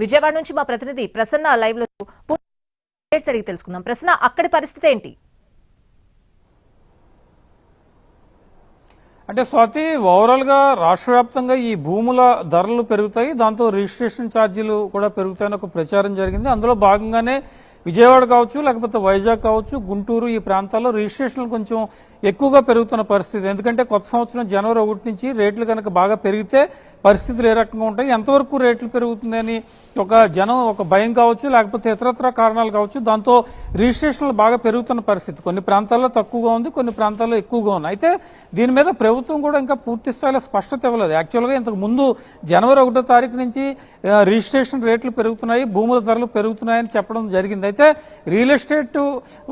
విజయవాడ నుంచి మా ప్రతినిధి ప్రసన్న లైవ్ లో అడిగి తెలుసుకుందాం. ప్రసన్న, అక్కడి పరిస్థితి ఏంటి? అంటే స్వాతి, ఓవరాల్ గా రాష్ట్ర వ్యాప్తంగా ఈ భూముల ధరలు పెరుగుతాయి, దాంతో రిజిస్ట్రేషన్ ఛార్జీలు కూడా పెరుగుతాయని ఒక ప్రచారం జరిగింది. అందులో భాగంగానే విజయవాడ కావచ్చు, లేకపోతే వైజాగ్ కావచ్చు, గుంటూరు ఈ ప్రాంతాల్లో రిజిస్ట్రేషన్లు కొంచెం ఎక్కువగా పెరుగుతున్న పరిస్థితి. ఎందుకంటే కొత్త సంవత్సరం జనవరి 1 నుంచి రేట్లు కనుక బాగా పెరిగితే పరిస్థితులు ఏ రకంగా ఉంటాయి, ఎంతవరకు రేట్లు పెరుగుతుందని ఒక భయం కావచ్చు, లేకపోతే ఇతరత్ర కారణాలు కావచ్చు, దాంతో రిజిస్ట్రేషన్లు బాగా పెరుగుతున్న పరిస్థితి. కొన్ని ప్రాంతాల్లో తక్కువగా ఉంది, కొన్ని ప్రాంతాల్లో ఎక్కువగా ఉంది. అయితే దీని మీద ప్రభుత్వం కూడా ఇంకా పూర్తి స్థాయిలో స్పష్టత ఇవ్వలేదు. యాక్చువల్గా ఇంతకు ముందు జనవరి 1వ తారీఖు నుంచి రిజిస్ట్రేషన్ రేట్లు పెరుగుతున్నాయి, భూముల ధరలు పెరుగుతున్నాయని చెప్పడం జరిగింది. అయితే రియల్ ఎస్టేట్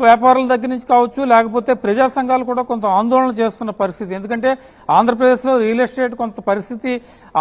వ్యాపారుల దగ్గర నుంచి కావచ్చు, లేకపోతే ప్రజా సంఘాలు కూడా కొంత ఆందోళన చేస్తున్న పరిస్థితి. ఎందుకంటే ఆంధ్రప్రదేశ్లో రియల్ ఎస్టేట్ కొంత పరిస్థితి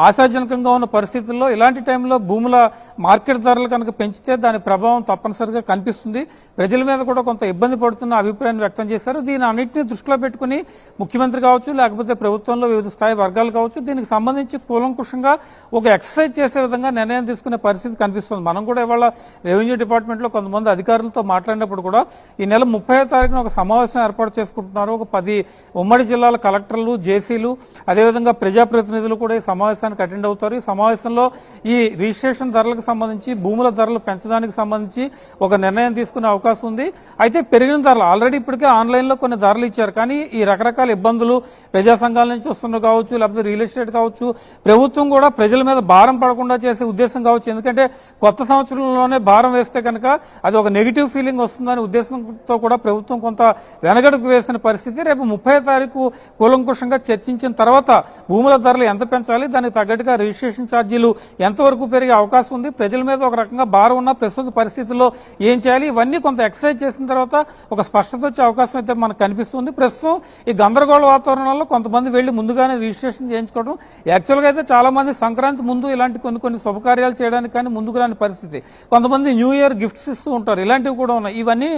ఆశాజనకంగా ఉన్న పరిస్థితుల్లో ఇలాంటి టైంలో భూముల మార్కెట్ ధరలు కనుక పెంచితే దాని ప్రభావం తప్పనిసరిగా కనిపిస్తుంది. ప్రజల మీద కూడా కొంత ఇబ్బంది పడుతున్న అభిప్రాయాన్ని వ్యక్తం చేశారు. దీని అన్నింటినీ దృష్టిలో పెట్టుకుని ముఖ్యమంత్రి కావచ్చు, లేకపోతే ప్రభుత్వంలో వివిధ స్థాయి వర్గాలు కావచ్చు, దీనికి సంబంధించి కూలంకుషంగా ఒక ఎక్సర్సైజ్ చేసే విధంగా నిర్ణయం తీసుకునే పరిస్థితి కనిపిస్తుంది. మనం కూడా ఇవాళ రెవెన్యూ డిపార్ట్మెంట్లో కొంతమంది అధికారులతో మాట్లాడినప్పుడు కూడా ఈ నెల 30వ తారీఖున ఒక సమావేశం ఏర్పాటు చేసుకుంటున్నారు. ఒక 10 ఉమ్మడి జిల్లాల కలెక్టర్లు, జేసీలు, అదేవిధంగా ప్రజాప్రతినిధులు కూడా ఈ సమావేశానికి అటెండ్ అవుతారు. ఈ సమావేశంలో ఈ రిజిస్ట్రేషన్ ధరలకు సంబంధించి, భూముల ధరలు పెంచడానికి సంబంధించి ఒక నిర్ణయం తీసుకునే అవకాశం ఉంది. అయితే పెరిగిన ధరలు ఆల్రెడీ ఇప్పటికే ఆన్లైన్ లో కొన్ని ధరలు ఇచ్చారు. కానీ ఈ రకరకాల ఇబ్బందులు ప్రజా సంఘాల నుంచి వస్తున్న కావచ్చు, లేకపోతే రియల్ ఎస్టేట్ కావచ్చు, ప్రభుత్వం కూడా ప్రజల మీద భారం పడకుండా చేసే ఉద్దేశం కావచ్చు. ఎందుకంటే కొత్త సంవత్సరంలోనే భారం వేస్తే కనుక అది ఒక నెగిటివ్ ఫీలింగ్ వస్తుందనే ఉద్దేశంతో కూడా ప్రభుత్వం కొంత వెనకడుగు వేసిన పరిస్థితి. రేపు 30వ తారీఖు కూలంకుషంగా చర్చించిన తర్వాత భూముల ధరలు ఎంత పెంచాలి, దానికి తగ్గట్టుగా రిజిస్ట్రేషన్ ఛార్జీలు ఎంతవరకు పెరిగే అవకాశం ఉంది, ప్రజల మీద ఒక రకంగా భారం ఉన్న ప్రస్తుత పరిస్థితుల్లో ఏం చేయాలి, ఇవన్నీ కొంత ఎక్సర్సైజ్ చేసిన తర్వాత ఒక స్పష్టత వచ్చే అవకాశం అయితే మనకు కనిపిస్తుంది. ప్రస్తుతం ఈ గందరగోళ వాతావరణంలో కొంతమంది వెళ్లి ముందుగానే రిజిస్ట్రేషన్ చేయించుకోవడం, యాక్చువల్గా అయితే చాలా మంది సంక్రాంతి ముందు ఇలాంటి కొన్ని శుభకార్యాలు చేయడానికి కానీ ముందుకు రాని పరిస్థితి. కొంతమంది న్యూ ఇయర్ గిఫ్ట్స్ ఇస్తూ ఉంటారు, ఇలాంటివి కూడా ఉన్నాయి. ఇవన్నీ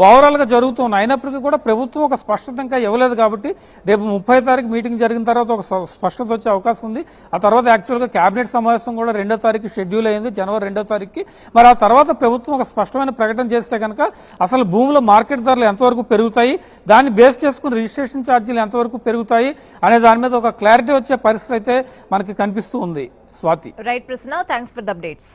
ఓవరాల్ గా జరుగుతూ ఉన్నాయి. అయినప్పటికీ కూడా ప్రభుత్వం ఒక స్పష్టత ఇంకా ఇవ్వలేదు. కాబట్టి రేపు 30వ తారీఖు మీటింగ్ జరిగిన తర్వాత ఒక స్పష్టత వచ్చే అవకాశం ఉంది. ఆ తర్వాత యాక్చువల్ గా కేబినెట్ సమావేశం కూడా 2వ తారీఖు షెడ్యూల్ అయింది, జనవరి 2వ తారీఖుకి. మరి ఆ తర్వాత ప్రభుత్వం ఒక స్పష్టమైన ప్రకటన చేస్తే కనుక అసలు భూముల మార్కెట్ ధరలు ఎంతవరకు పెరుగుతాయి, దాన్ని బేస్ చేసుకుని రిజిస్ట్రేషన్ ఛార్జీలు ఎంతవరకు పెరుగుతాయి అనే దాని మీద ఒక క్లారిటీ వచ్చే పరిస్థితి అయితే మనకి కనిపిస్తూ ఉంది. Swathi. Right Prasanna, thanks for the updates.